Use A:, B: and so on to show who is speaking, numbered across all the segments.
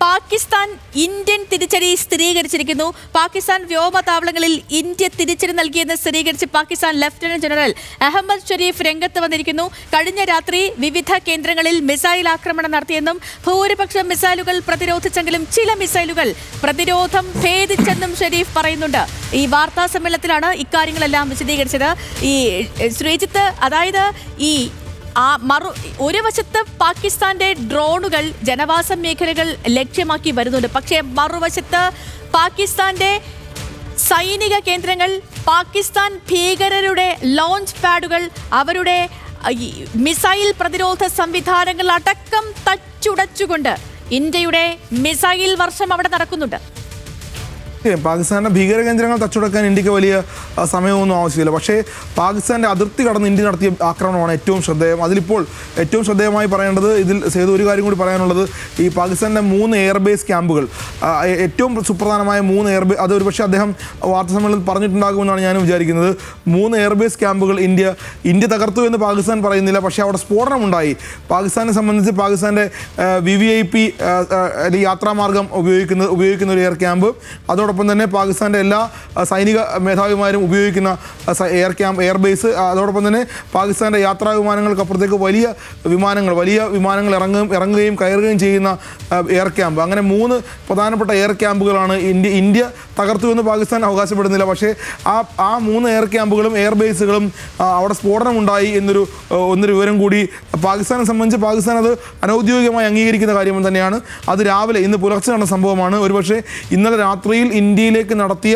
A: Pakistan Indian തിരിച്ചടി സ്ഥിരീകരിച്ചിരിക്കുന്നു. Pakistan വ്യോമതാവളങ്ങളിൽ India തിരിച്ചടി നൽകിയെന്ന് സ്ഥിരീകരിച്ച് Pakistan lieutenant general Ahmed Sharif രംഗത്ത് വന്നിരിക്കുന്നു. കഴിഞ്ഞ രാത്രി വിവിധ കേന്ദ്രങ്ങളിൽ മിസൈൽ ആക്രമണം നടത്തിയെന്നും ഭൂരിപക്ഷം മിസൈലുകൾ പ്രതിരോധിച്ചെങ്കിലും ചില മിസൈലുകൾ പ്രതിരോധം ഭേദിച്ചെന്നും ഷരീഫ് പറയുന്നുണ്ട്. ഈ വാർത്താ സമ്മേളനത്തിലാണ് ഇക്കാര്യങ്ങളെല്ലാം വിശദീകരിച്ചത്. ഈ ശ്രീജിത്ത്, അതായത് ഒരു വശത്ത് പാകിസ്ഥാന്റെ ഡ്രോണുകൾ ജനവാസ മേഖലകൾ ലക്ഷ്യമാക്കി വരുന്നുണ്ട്. പക്ഷേ മറുവശത്ത് പാകിസ്ഥാന്റെ സൈനിക കേന്ദ്രങ്ങൾ, പാകിസ്ഥാൻ ഭീകരരുടെ ലോഞ്ച് പാഡുകൾ, അവരുടെ മിസൈൽ പ്രതിരോധ സംവിധാനങ്ങൾ അടക്കം തച്ചുടച്ചുകൊണ്ട് ഇന്ത്യയുടെ മിസൈൽ വർഷം അവിടെ നടക്കുന്നുണ്ട്.
B: പാകിസ്ഥാന്റെ ഭീകര കേന്ദ്രങ്ങൾ തച്ചുടക്കാൻ ഇന്ത്യക്ക് വലിയ സമയമൊന്നും ആവശ്യമില്ല. പക്ഷേ പാകിസ്ഥാന്റെ അതിർത്തി കടന്ന് ഇന്ത്യ നടത്തിയ ആക്രമണമാണ് ഏറ്റവും ശ്രദ്ധേയം. അതിലിപ്പോൾ ഏറ്റവും ശ്രദ്ധേയമായി പറയേണ്ടത്, ഇതിൽ സേതു ഒരു കാര്യം കൂടി പറയാനുള്ളത്, ഈ പാകിസ്ഥാന്റെ 3 എയർബേസ് ക്യാമ്പുകൾ, ഏറ്റവും സുപ്രധാനമായ 3 എയർബേസ്, അത് ഒരുപക്ഷെ അദ്ദേഹം വാർത്താ സമ്മേളനത്തിൽ പറഞ്ഞിട്ടുണ്ടാകുമെന്നാണ് ഞാൻ വിചാരിക്കുന്നത്. 3 എയർബേസ് ക്യാമ്പുകൾ ഇന്ത്യ തകർത്തു എന്ന് പാകിസ്ഥാൻ പറയുന്നില്ല. പക്ഷേ അവിടെ സ്ഫോടനമുണ്ടായി. പാകിസ്ഥാനെ സംബന്ധിച്ച് പാകിസ്ഥാന്റെ VVIP യാത്രാമാർഗം ഉപയോഗിക്കുന്ന ഒരു എയർ ക്യാമ്പ്, അതോടൊപ്പം തന്നെ പാകിസ്ഥാന്റെ എല്ലാ സൈനിക മേധാവിമാരും ഉപയോഗിക്കുന്ന എയർബേസ്, അതോടൊപ്പം തന്നെ പാകിസ്ഥാന്റെ യാത്രാ വിമാനങ്ങൾക്കപ്പുറത്തേക്ക് വലിയ വിമാനങ്ങൾ ഇറങ്ങുകയും കയറുകയും ചെയ്യുന്ന എയർ ക്യാമ്പ്, അങ്ങനെ 3 പ്രധാനപ്പെട്ട എയർ ക്യാമ്പുകളാണ് ഇന്ത്യ തകർത്തു എന്ന് പാകിസ്ഥാൻ അവകാശപ്പെടുന്നില്ല. പക്ഷേ ആ 3 എയർ ക്യാമ്പുകളും എയർബേസുകളും അവിടെ സ്ഫോടനമുണ്ടായി എന്നൊരു വിവരം കൂടി പാകിസ്ഥാനെ സംബന്ധിച്ച് പാകിസ്ഥാൻ അത് അനൗദ്യോഗികമായി അംഗീകരിക്കുന്ന കാര്യം തന്നെയാണ്. അത് രാവിലെ ഇന്ന് പുലർച്ചെ നടന്ന സംഭവമാണ്. ഒരുപക്ഷെ ഇന്നലെ രാത്രിയിൽ ഇന്ത്യയിലേക്ക് നടത്തിയ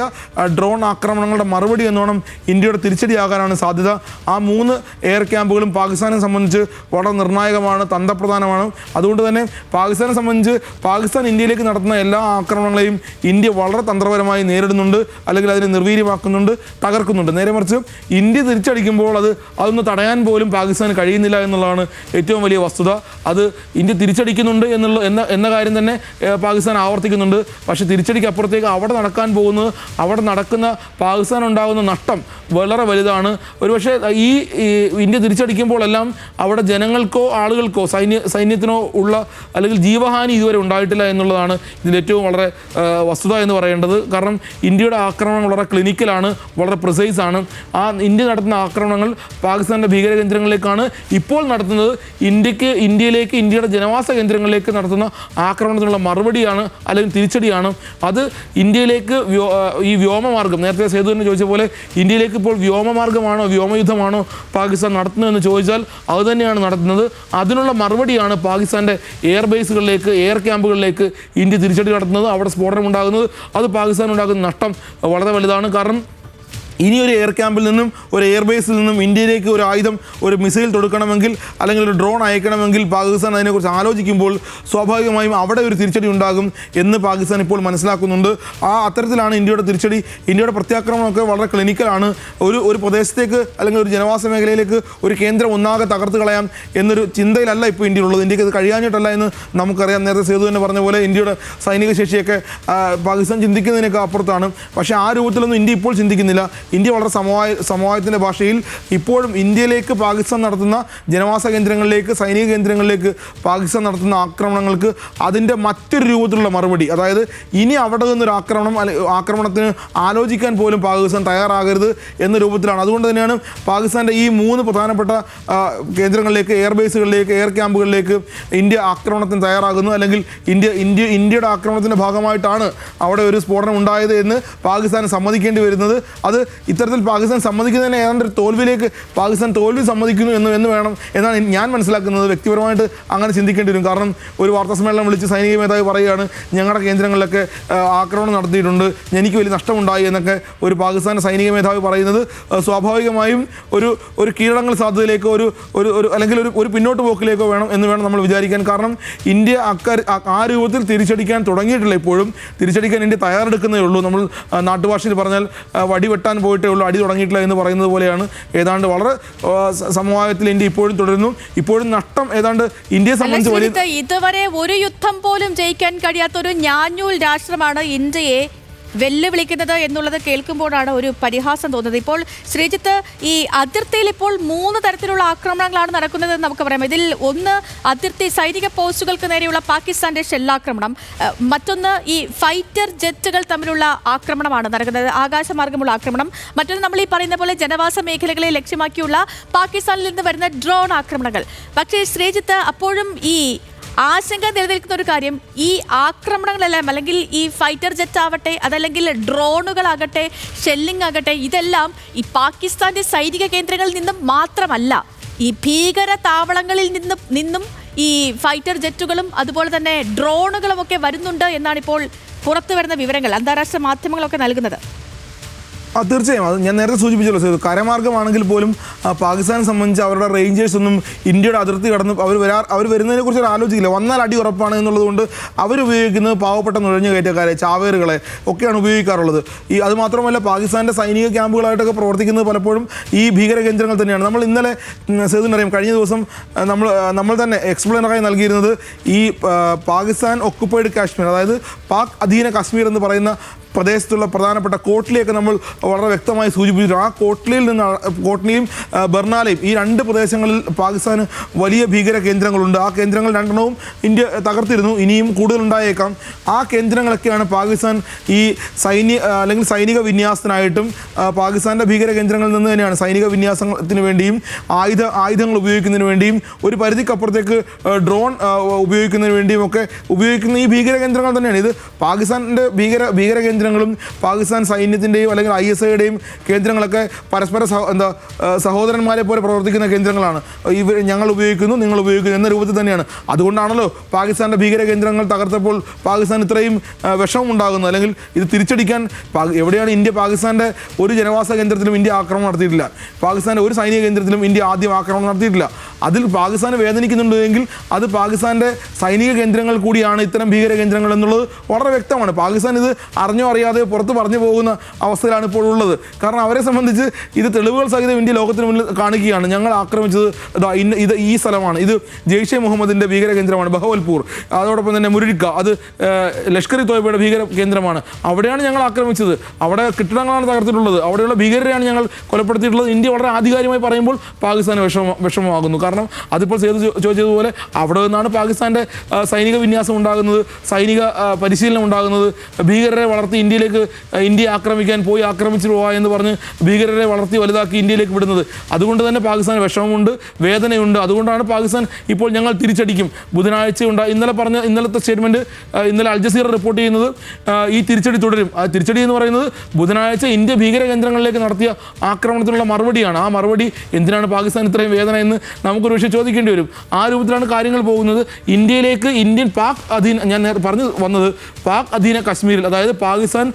B: ഡ്രോൺ ആക്രമണങ്ങളുടെ മറുപടി എന്നോണം ഇന്ത്യയുടെ തിരിച്ചടിയാകാനാണ് സാധ്യത. ആ 3 എയർ ക്യാമ്പുകളും പാകിസ്ഥാനെ സംബന്ധിച്ച് വളരെ നിർണായകമാണ്, തന്ത്രപ്രധാനമാണ്. അതുകൊണ്ട് തന്നെ പാകിസ്ഥാനെ സംബന്ധിച്ച് പാകിസ്ഥാൻ ഇന്ത്യയിലേക്ക് നടത്തുന്ന എല്ലാ ആക്രമണങ്ങളെയും ഇന്ത്യ വളരെ തന്ത്രപരമായി നേരിടുന്നുണ്ട്, അല്ലെങ്കിൽ അതിനെ നിർവീര്യമാക്കുന്നുണ്ട്, തകർക്കുന്നുണ്ട്. നേരെ മറിച്ച് ഇന്ത്യ തിരിച്ചടിക്കുമ്പോൾ അതൊന്ന് തടയാൻ പോലും പാകിസ്ഥാന് കഴിയുന്നില്ല എന്നുള്ളതാണ് ഏറ്റവും വലിയ വസ്തുത. അത് ഇന്ത്യ തിരിച്ചടിക്കുന്നുണ്ട് എന്ന കാര്യം തന്നെ പാകിസ്ഥാൻ ആവർത്തിക്കുന്നുണ്ട്. പക്ഷേ തിരിച്ചടിക്ക് അപ്പുറത്തേക്ക് അവിടെ നടക്കുന്ന പാകിസ്ഥാൻ ഉണ്ടാകുന്ന നഷ്ടം വളരെ വലുതാണ്. ഒരുപക്ഷെ ഈ ഇന്ത്യ തിരിച്ചടിക്കുമ്പോഴെല്ലാം അവിടെ ജനങ്ങൾക്കോ ആളുകൾക്കോ സൈന്യത്തിനോ ഉള്ള അല്ലെങ്കിൽ ജീവഹാനി ഇതുവരെ ഉണ്ടായിട്ടില്ല എന്നുള്ളതാണ് ഇതിൽ ഏറ്റവും വളരെ വസ്തുത എന്ന് പറയേണ്ടത്. കാരണം ഇന്ത്യയുടെ ആക്രമണം വളരെ ക്ലിനിക്കലാണ്, വളരെ പ്രിസൈസ് ആണ്. ആ ഇന്ത്യ നടത്തുന്ന ആക്രമണങ്ങൾ പാകിസ്ഥാൻ്റെ ഭീകര കേന്ദ്രങ്ങളിലേക്കാണ് ഇപ്പോൾ നടത്തുന്നത്. ഇന്ത്യയിലേക്ക് ഇന്ത്യയുടെ ജനവാസ കേന്ദ്രങ്ങളിലേക്ക് നടത്തുന്ന ആക്രമണത്തിനുള്ള മറുപടിയാണ്, അല്ലെങ്കിൽ തിരിച്ചടിയാണ്. അത് ഇന്ത്യയിലേക്ക് ഈ വ്യോമമാർഗം, നേരത്തെ സേതു തന്നെ ചോദിച്ച പോലെ ഇന്ത്യയിലേക്ക് ഇപ്പോൾ വ്യോമമാർഗമാണോ വ്യോമയുദ്ധമാണോ പാകിസ്ഥാൻ നടത്തുന്നതെന്ന് ചോദിച്ചാൽ അത് തന്നെയാണ് നടത്തുന്നത്. അതിനുള്ള മറുപടിയാണ് പാകിസ്ഥാൻ്റെ എയർബേസുകളിലേക്ക്, എയർ ക്യാമ്പുകളിലേക്ക് ഇന്ത്യ തിരിച്ചടി നടത്തുന്നത്. അവിടെ സ്ഫോടനം ഉണ്ടാകുന്നത്, അത് പാകിസ്ഥാൻ ഉണ്ടാകുന്ന നഷ്ടം വളരെ വലുതാണ്. കാരണം ഇനി ഒരു എയർ ക്യാമ്പിൽ നിന്നും ഒരു എയർബേസിൽ നിന്നും ഇന്ത്യയിലേക്ക് ഒരു ആയുധം, ഒരു മിസൈൽ തൊടുക്കണമെങ്കിൽ, അല്ലെങ്കിൽ ഒരു ഡ്രോൺ അയക്കണമെങ്കിൽ പാകിസ്ഥാൻ അതിനെക്കുറിച്ച് ആലോചിക്കുമ്പോൾ സ്വാഭാവികമായും അവിടെ ഒരു തിരിച്ചടി ഉണ്ടാകും എന്ന് പാകിസ്ഥാൻ ഇപ്പോൾ മനസ്സിലാക്കുന്നുണ്ട്. അത്തരത്തിലാണ് ഇന്ത്യയുടെ തിരിച്ചടി. ഇന്ത്യയുടെ പ്രത്യാക്രമണമൊക്കെ വളരെ ക്ലിനിക്കലാണ്. ഒരു പ്രദേശത്തേക്ക് അല്ലെങ്കിൽ ഒരു ജനവാസ മേഖലയിലേക്ക് ഒരു കേന്ദ്രം ഒന്നാകെ തകർത്ത് കളയാം എന്നൊരു ചിന്തയിലല്ല ഇപ്പോൾ ഇന്ത്യയിലുള്ളത്. ഇന്ത്യക്ക് അത് കഴിയാഞ്ഞിട്ടല്ല എന്ന് നമുക്കറിയാം. നേരത്തെ സേതു തന്നെ പറഞ്ഞ പോലെ ഇന്ത്യയുടെ സൈനിക ശേഷിയൊക്കെ പാകിസ്ഥാൻ ചിന്തിക്കുന്നതിനൊക്കെ അപ്പുറത്താണ്. പക്ഷേ ആ രൂപത്തിലൊന്നും ഇന്ത്യ ഇപ്പോൾ ചിന്തിക്കുന്നില്ല. ഇന്ത്യ വളരെ സമവായത്തിൻ്റെ ഭാഷയിൽ ഇപ്പോഴും ഇന്ത്യയിലേക്ക് പാകിസ്ഥാൻ നടത്തുന്ന ജനവാസ കേന്ദ്രങ്ങളിലേക്ക്, സൈനിക കേന്ദ്രങ്ങളിലേക്ക് പാകിസ്ഥാൻ നടത്തുന്ന ആക്രമണങ്ങൾക്ക് അതിൻ്റെ മറ്റൊരു രൂപത്തിലുള്ള മറുപടി, അതായത് ഇനി അവിടെ നിന്നൊരു ആക്രമണത്തിന് ആലോചിക്കാൻ പോലും പാകിസ്ഥാൻ തയ്യാറാകരുത് എന്ന രൂപത്തിലാണ്. അതുകൊണ്ട് തന്നെയാണ് പാകിസ്ഥാൻ്റെ ഈ 3 പ്രധാനപ്പെട്ട കേന്ദ്രങ്ങളിലേക്ക്, എയർബേസുകളിലേക്ക്, എയർ ക്യാമ്പുകളിലേക്ക് ഇന്ത്യ ആക്രമണത്തിന് തയ്യാറാകുന്നത്. അല്ലെങ്കിൽ ഇന്ത്യയുടെ ആക്രമണത്തിൻ്റെ ഭാഗമായിട്ടാണ് അവിടെ ഒരു സ്ഫോടനം ഉണ്ടായത് എന്ന് പാകിസ്ഥാൻ സമ്മതിക്കേണ്ടി വരുന്നത്. അത് ഇത്തരത്തിൽ പാകിസ്ഥാൻ സമ്മതിക്കുന്നതിന് ഏതാണ്ട് ഒരു തോൽവിയിലേക്ക് പാകിസ്ഥാൻ സമ്മതിക്കുന്നു എന്നാണ് ഞാൻ മനസ്സിലാക്കുന്നത്. വ്യക്തിപരമായിട്ട് അങ്ങനെ ചിന്തിക്കേണ്ടി വരും. കാരണം ഒരു വാർത്താ സമ്മേളനം വിളിച്ച് സൈനിക മേധാവി പറയുകയാണ്, ഞങ്ങളുടെ കേന്ദ്രങ്ങളിലൊക്കെ ആക്രമണം നടത്തിയിട്ടുണ്ട്, എനിക്ക് വലിയ നഷ്ടമുണ്ടായി എന്നൊക്കെ ഒരു പാകിസ്ഥാൻ്റെ സൈനിക മേധാവി പറയുന്നത് സ്വാഭാവികമായും ഒരു കീഴടങ്ങൽ സാധ്യതയിലേക്കോ അല്ലെങ്കിൽ ഒരു പിന്നോട്ട് പോക്കിലേക്കോ വേണം നമ്മൾ വിചാരിക്കാൻ. കാരണം ഇന്ത്യ ആ രൂപത്തിൽ തിരിച്ചടിക്കാൻ തുടങ്ങിയിട്ടില്ല. ഇപ്പോഴും തിരിച്ചടിക്കാൻ ഇന്ത്യ തയ്യാറെടുക്കുന്നേ ഉള്ളൂ. നമ്മൾ നാട്ടുഭാഷയിൽ പറഞ്ഞാൽ വടിവെട്ടാൻ പോയിട്ടേ ഉള്ളൂ, അടി തുടങ്ങിയിട്ടില്ല എന്ന് പറയുന്നത് പോലെയാണ്. ഏതാണ്ട് വളരെ സമവായത്തിൽ ഇന്ത്യ ഇപ്പോഴും തുടരുന്നു. ഇപ്പോഴും നഷ്ടം ഏതാണ്ട് ഇന്ത്യയെ സംബന്ധിച്ച്
A: ഇതുവരെ ഒരു യുദ്ധം പോലും ജയിക്കാൻ കഴിയാത്ത ഒരു ഞാഞ്ഞൂൽ രാഷ്ട്രമാണ് ഇന്ത്യയെ വെല്ലുവിളിക്കുന്നത് എന്നുള്ളത് കേൾക്കുമ്പോഴാണ് ഒരു പരിഹാസം തോന്നുന്നത്. ഇപ്പോൾ ശ്രീജിത്ത്, ഈ അതിർത്തിയിൽ ഇപ്പോൾ 3 തരത്തിലുള്ള ആക്രമണങ്ങളാണ് നടക്കുന്നതെന്ന് നമുക്ക് പറയാം. ഇതിൽ ഒന്ന് അതിർത്തി സൈനിക പോസ്റ്റുകൾക്ക് നേരെയുള്ള പാകിസ്ഥാന്റെ ഷെല്ലാക്രമണം, മറ്റൊന്ന് ഈ ഫൈറ്റർ ജെറ്റുകൾ തമ്മിലുള്ള ആക്രമണമാണ് നടക്കുന്നത്, ആകാശമാർഗമുള്ള ആക്രമണം. മറ്റൊന്ന് നമ്മൾ ഈ പറയുന്ന പോലെ ജനവാസ മേഖലകളെ ലക്ഷ്യമാക്കിയുള്ള പാകിസ്ഥാനിൽ നിന്ന് വരുന്ന ഡ്രോൺ ആക്രമണങ്ങൾ. പക്ഷേ ശ്രീജിത്ത്, അപ്പോഴും ഈ ആശങ്ക നിലനിൽക്കുന്ന ഒരു കാര്യം, ഈ ആക്രമണങ്ങളെല്ലാം അല്ലെങ്കിൽ ഈ ഫൈറ്റർ ജെറ്റ് ആവട്ടെ, അതല്ലെങ്കിൽ ഡ്രോണുകളാകട്ടെ, ഷെല്ലിംഗ് ആകട്ടെ, ഇതെല്ലാം ഈ പാകിസ്ഥാന്റെ സൈനിക കേന്ദ്രങ്ങളിൽ നിന്നും മാത്രമല്ല, ഈ ഭീകര താവളങ്ങളിൽ നിന്നും ഈ ഫൈറ്റർ ജെറ്റുകളും അതുപോലെ തന്നെ ഡ്രോണുകളും ഒക്കെ വരുന്നുണ്ട് എന്നാണ് ഇപ്പോൾ പുറത്തു വരുന്ന വിവരങ്ങൾ, അന്താരാഷ്ട്ര മാധ്യമങ്ങളൊക്കെ നൽകുന്നത്.
B: തീർച്ചയായും അത് ഞാൻ നേരത്തെ സൂചിപ്പിച്ചല്ലോ. കരമാർഗമാണെങ്കിൽ പോലും പാകിസ്ഥാനെ സംബന്ധിച്ച് അവരുടെ റേഞ്ചേഴ്സ് ഒന്നും ഇന്ത്യയുടെ അതിർത്തി കടന്ന് അവർ വരുന്നതിനെ കുറിച്ച് ആലോചിക്കില്ല. വന്നാൽ അടി ഉറപ്പാണ് എന്നുള്ളതുകൊണ്ട് അവരുപയോഗിക്കുന്നത് പാവപ്പെട്ട നുഴഞ്ഞു കയറ്റക്കാരെ, ചാവേറുകളെ ഒക്കെയാണ് ഉപയോഗിക്കാറുള്ളത്. അത് മാത്രമല്ല, പാകിസ്ഥാൻ്റെ സൈനിക ക്യാമ്പുകളായിട്ടൊക്കെ പ്രവർത്തിക്കുന്നത് പലപ്പോഴും ഈ ഭീകര കേന്ദ്രങ്ങൾ തന്നെയാണ്. നമ്മൾ ഇന്നലെ സേതുവിനറിയാം, കഴിഞ്ഞ ദിവസം നമ്മൾ തന്നെ എക്സ്പ്ലെയിനറായി നൽകിയിരുന്നത് ഈ പാകിസ്ഥാൻ ഒക്കുപ്പൈഡ് കാശ്മീർ, അതായത് പാക് അധീന കാശ്മീർ എന്ന് പറയുന്ന പ്രദേശത്തുള്ള പ്രധാനപ്പെട്ട കോട്ട്ലിയൊക്കെ നമ്മൾ വളരെ വ്യക്തമായി സൂചിപ്പിച്ചിട്ടുണ്ട്. ആ കോട്ട്ലിയും ബർണാലയും, ഈ 2 പ്രദേശങ്ങളിൽ പാകിസ്ഥാന് വലിയ ഭീകര കേന്ദ്രങ്ങളുണ്ട്. ആ കേന്ദ്രങ്ങൾ 2എണ്ണവും ഇന്ത്യ തകർത്തിരുന്നു, ഇനിയും കൂടുതലുണ്ടായേക്കാം. ആ കേന്ദ്രങ്ങളൊക്കെയാണ് പാകിസ്ഥാൻ ഈ സൈനിക വിന്യാസത്തിനായിട്ടും പാകിസ്ഥാൻ്റെ ഭീകര കേന്ദ്രങ്ങളിൽ നിന്ന് തന്നെയാണ് സൈനിക വിന്യാസത്തിന് വേണ്ടിയും ആയുധങ്ങൾ ഉപയോഗിക്കുന്നതിന് വേണ്ടിയും ഒരു പരിധിക്കപ്പുറത്തേക്ക് ഡ്രോൺ ഉപയോഗിക്കുന്നതിന് വേണ്ടിയും ഒക്കെ ഉപയോഗിക്കുന്ന ഈ ഭീകര കേന്ദ്രങ്ങൾ തന്നെയാണ്. ഇത് പാകിസ്ഥാൻ്റെ ഭീകര കേന്ദ്രങ്ങളും പാകിസ്ഥാൻ സൈന്യത്തിൻ്റെയും അല്ലെങ്കിൽ ISIയുടെയും കേന്ദ്രങ്ങളൊക്കെ പരസ്പര സഹോദരന്മാരെ പോലെ പ്രവർത്തിക്കുന്ന കേന്ദ്രങ്ങളാണ്. ഞങ്ങൾ ഉപയോഗിക്കുന്നു, നിങ്ങൾ ഉപയോഗിക്കുന്നു എന്ന രൂപത്തിൽ തന്നെയാണ്. അതുകൊണ്ടാണല്ലോ പാകിസ്ഥാൻ്റെ ഭീകര കേന്ദ്രങ്ങൾ തകർത്തപ്പോൾ പാകിസ്ഥാൻ ഇത്രയും വിഷമം ഉണ്ടാകുന്നത്. അല്ലെങ്കിൽ ഇത് തിരിച്ചടിക്കാൻ എവിടെയാണ് പാകിസ്ഥാൻ്റെ ഒരു ജനവാസ കേന്ദ്രത്തിലും ഇന്ത്യ ആക്രമണം നടത്തിയിട്ടില്ല. പാകിസ്ഥാൻ്റെ ഒരു സൈനിക കേന്ദ്രത്തിലും ഇന്ത്യ ആദ്യം ആക്രമണം നടത്തിയിട്ടില്ല. അതിൽ പാകിസ്ഥാന് വേദനിക്കുന്നുണ്ടെങ്കിൽ അത് പാകിസ്ഥാൻ്റെ സൈനിക കേന്ദ്രങ്ങൾ കൂടിയാണ് ഇത്തരം ഭീകര കേന്ദ്രങ്ങൾ എന്നുള്ളത് വളരെ വ്യക്തമാണ്. പാകിസ്ഥാൻ ഇത് അറിഞ്ഞോ അറിയാതെ പുറത്ത് പറഞ്ഞു പോകുന്ന അവസ്ഥയിലാണ് ഇപ്പോൾ ഉള്ളത്. കാരണം അവരെ സംബന്ധിച്ച് ഇത് തെളിവുകൾ സഹിതം ഇന്ത്യ ലോകത്തിന് മുന്നിൽ കാണിക്കുകയാണ്. ഞങ്ങൾ ആക്രമിച്ചത് ഈ സ്ഥലമാണ്, ഇത് ജെയ്ഷെ മുഹമ്മദിൻ്റെ ഭീകര കേന്ദ്രമാണ് ബഹവൽപൂർ, അതോടൊപ്പം തന്നെ മുരിക്ക, അത് ലഷ്കർ ഇ തോയ്ബയുടെ ഭീകര കേന്ദ്രമാണ്, അവിടെയാണ് ഞങ്ങൾ ആക്രമിച്ചത്, അവിടെ കെട്ടിടങ്ങളാണ് തകർത്തിട്ടുള്ളത്, അവിടെയുള്ള ഭീകരരെയാണ് ഞങ്ങൾ കൊലപ്പെടുത്തിയിട്ടുള്ളത്. ഇന്ത്യ വളരെ ആധികാരികമായി പറയുമ്പോൾ പാകിസ്ഥാന് വിഷമമാകുന്നു. കാരണം അതിപ്പോൾ സേതു ചോദിച്ചതുപോലെ അവിടെ നിന്നാണ് പാകിസ്ഥാൻ്റെ സൈനിക വിന്യാസം ഉണ്ടാകുന്നത്, സൈനിക പരിശീലനം ഉണ്ടാകുന്നത്. ഭീകരരെ വളർത്തി ഇന്ത്യ ആക്രമിച്ചു പോവാ എന്ന് പറഞ്ഞ് ഭീകരരെ വളർത്തി വലുതാക്കി ഇന്ത്യയിലേക്ക് വിടുന്നത്. അതുകൊണ്ട് തന്നെ പാകിസ്ഥാന് വിഷമമുണ്ട്, വേദനയുണ്ട്. അതുകൊണ്ടാണ് പാകിസ്ഥാൻ ഇപ്പോൾ ഞങ്ങൾ തിരിച്ചടിക്കും, ബുധനാഴ്ച ഇന്നലത്തെ സ്റ്റേറ്റ്മെൻറ്റ് ഇന്നലെ അൽ ജസീറ റിപ്പോർട്ട് ചെയ്യുന്നത് ഈ തിരിച്ചടി തുടരും. ആ തിരിച്ചടി എന്ന് പറയുന്നത് ബുധനാഴ്ച ഇന്ത്യ ഭീകര കേന്ദ്രങ്ങളിലേക്ക് നടത്തിയ ആക്രമണത്തിനുള്ള മറുപടിയാണ്. ആ മറുപടി എന്തിനാണ് പാകിസ്ഥാൻ ഇത്രയും വേദന എന്ന് നമുക്കൊരു പക്ഷേ ചോദിക്കേണ്ടി വരും. ആ രൂപത്തിലാണ് കാര്യങ്ങൾ പോകുന്നത്. പാക് അധീന, ഞാൻ പറഞ്ഞു വന്നത് പാക് അധീന കശ്മീരിൽ, അതായത് പാകിസ്ഥാൻ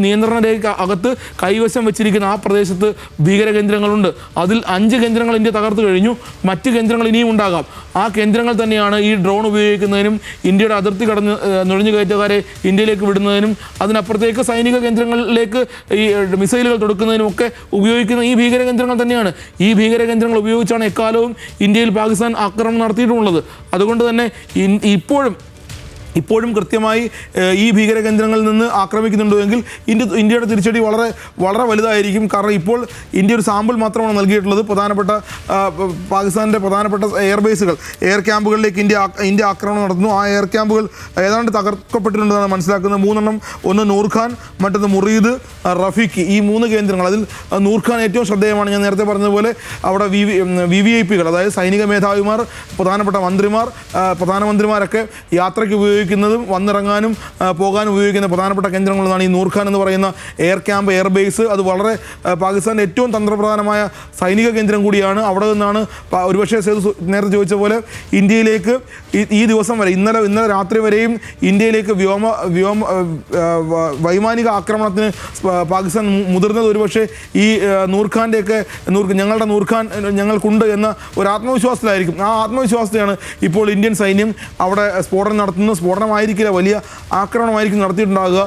B: നിയന്ത്രണ രേഖ അകത്ത് കൈവശം വെച്ചിരിക്കുന്ന ആ പ്രദേശത്ത് ഭീകര കേന്ദ്രങ്ങളുണ്ട്. അതിൽ 5 കേന്ദ്രങ്ങൾ ഇന്ത്യ തകർത്തു കഴിഞ്ഞു, മറ്റ് കേന്ദ്രങ്ങൾ ഇനിയും ഉണ്ടാകാം. ആ കേന്ദ്രങ്ങൾ തന്നെയാണ് ഈ ഡ്രോൺ ഉപയോഗിക്കുന്നതിനും ഇന്ത്യയുടെ അതിർത്തി കടന്ന് നുഴഞ്ഞു കയറ്റക്കാരെ ഇന്ത്യയിലേക്ക് വിടുന്നതിനും അതിനപ്പുറത്തേക്ക് സൈനിക കേന്ദ്രങ്ങളിലേക്ക് ഈ മിസൈലുകൾ തൊടുക്കുന്നതിനും ഒക്കെ ഉപയോഗിക്കുന്ന ഈ ഭീകര കേന്ദ്രങ്ങൾ തന്നെയാണ്. ഈ ഭീകര കേന്ദ്രങ്ങൾ ഉപയോഗിച്ചാണ് എക്കാലവും ഇന്ത്യയിൽ പാകിസ്ഥാൻ ആക്രമണം നടത്തിയിട്ടുമുള്ളത്. അതുകൊണ്ട് തന്നെ ഇപ്പോഴും കൃത്യമായി ഈ ഭീകര കേന്ദ്രങ്ങളിൽ നിന്ന് ആക്രമിക്കുന്നുണ്ടെങ്കിൽ ഇന്ത്യയുടെ തിരിച്ചടി വളരെ വളരെ വലുതായിരിക്കും. കാരണം ഇപ്പോൾ ഇന്ത്യ ഒരു സാമ്പിൾ മാത്രമാണ് നൽകിയിട്ടുള്ളത്. പാകിസ്ഥാൻ്റെ പ്രധാനപ്പെട്ട എയർ ക്യാമ്പുകളിലേക്ക് ഇന്ത്യ ആക്രമണം നടത്തുന്നു. ആ എയർ ക്യാമ്പുകൾ ഏതാണ്ട് തകർക്കപ്പെട്ടിട്ടുണ്ടെന്നാണ് മനസ്സിലാക്കുന്നത്. 3 എണ്ണം, ഒന്ന് നൂർഖാൻ, മറ്റൊന്ന് മുറീദ്, റഫീഖ്, ഈ 3 കേന്ദ്രങ്ങൾ. അതിൽ നൂർഖാൻ ഏറ്റവും ശ്രദ്ധേയമാണ്. ഞാൻ നേരത്തെ പറഞ്ഞതുപോലെ അവിടെ VVIPകൾ, അതായത് സൈനിക മേധാവിമാർ, പ്രധാനപ്പെട്ട മന്ത്രിമാർ, പ്രധാനമന്ത്രിമാരൊക്കെ യാത്രയ്ക്ക് ഉപയോഗിക്കുന്നതും വന്നിറങ്ങാനും പോകാനും ഉപയോഗിക്കുന്ന പ്രധാനപ്പെട്ട കേന്ദ്രങ്ങളാണ് ഈ നൂർഖാൻ എന്ന് പറയുന്ന എയർ ക്യാമ്പ്, എയർ ബേസ്. അത് വളരെ പാകിസ്ഥാൻ്റെ ഏറ്റവും തന്ത്രപ്രധാനമായ സൈനിക കേന്ദ്രം കൂടിയാണ്. അവിടെ നിന്നാണ് ഒരുപക്ഷെ നേരത്തെ ചോദിച്ച പോലെ ഇന്ത്യയിലേക്ക് ഈ ദിവസം വരെ, ഇന്നലെ രാത്രി വരെയും ഇന്ത്യയിലേക്ക് വൈമാനിക ആക്രമണത്തിന് പാകിസ്ഥാൻ മുതിർന്നത് ഒരുപക്ഷെ ഈ ഞങ്ങളുടെ നൂർഖാൻ ഞങ്ങൾക്കുണ്ട് എന്ന ഒരു ആത്മവിശ്വാസത്തിലായിരിക്കും. ആ ആത്മവിശ്വാസത്തെയാണ് ഇപ്പോൾ ഇന്ത്യൻ സൈന്യം അവിടെ സ്ഫോടനം നടത്തുന്നത്. സ്ഫോടനമായിരിക്കില്ല, വലിയ ആക്രമണമായിരിക്കും നടത്തിയിട്ടുണ്ടാകുക.